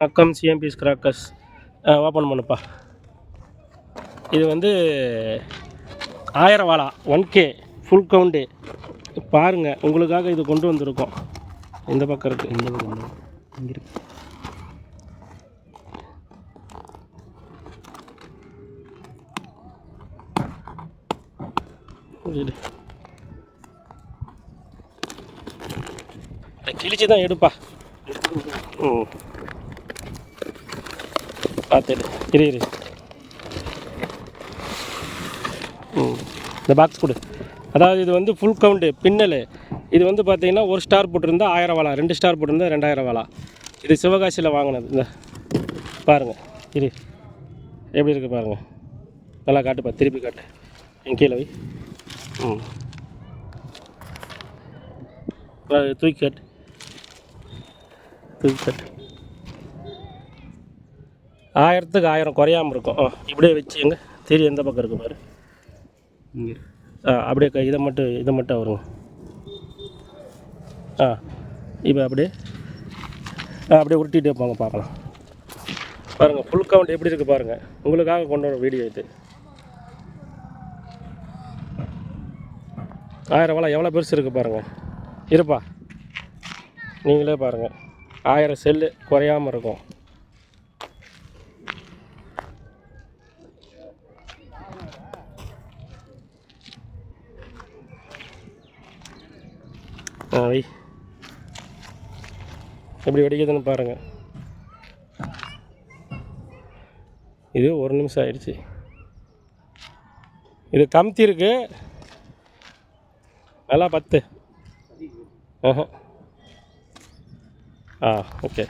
வணக்கம். CMP crackers open பண்ணுப்பா. இது வந்து 1000 வாலா 1K ஃபுல் கவுண்டு பாருங்கள். உங்களுக்காக இது கொண்டு வந்திருக்கோம். இந்த பக்கம் இருக்குது, இந்த பக்கம் இங்கே இருக்கு. கிழிச்சு தான் எடுப்பா. பார்த்துடு இரு. இந்த பாக்ஸ் கொடு. அதாவது இது வந்து ஃபுல் கவுண்டு பின்னல். இது வந்து பார்த்தீங்கன்னா 1 ஸ்டார் போட்டிருந்தா 1000 வாலா, 2 ஸ்டார் போட்டிருந்தா 2000 வாலா. இது சிவகாசியில் வாங்கினது. இந்த பாருங்கள், இரு எப்படி இருக்குது பாருங்கள். நல்லா காட்டுப்பா, திருப்பி காட்டு. என் கீழே வை. தூக்கி காட்டு. 1000க்கு 1000 குறையாமல் இருக்கும். இப்படியே வச்சு எங்கே தெரியும் எந்த பக்கம் இருக்குது பாரு. இங்கே அப்படியே இதை மட்டும் வருங்க. இப்போ அப்படியே உருட்டிகிட்டே போங்க, பார்க்கலாம். பாருங்கள் ஃபுல் கவுண்ட் எப்படி இருக்குது பாருங்கள். உங்களுக்காக கொண்டு வர வீடியோ இது. 1000 வாலா எவ்வளோ பெருசு இருக்குது பாருங்கள். இருப்பா, நீங்களே பாருங்கள். 1000 செல்லு குறையாமல் இருக்கும். வை எப்படி வெடிக்குதுன்னு பாருங்கள். இது 1 நிமிஷம் ஆயிடுச்சு. இது கம்தி இருக்கு நல்லா 10. ஓகே.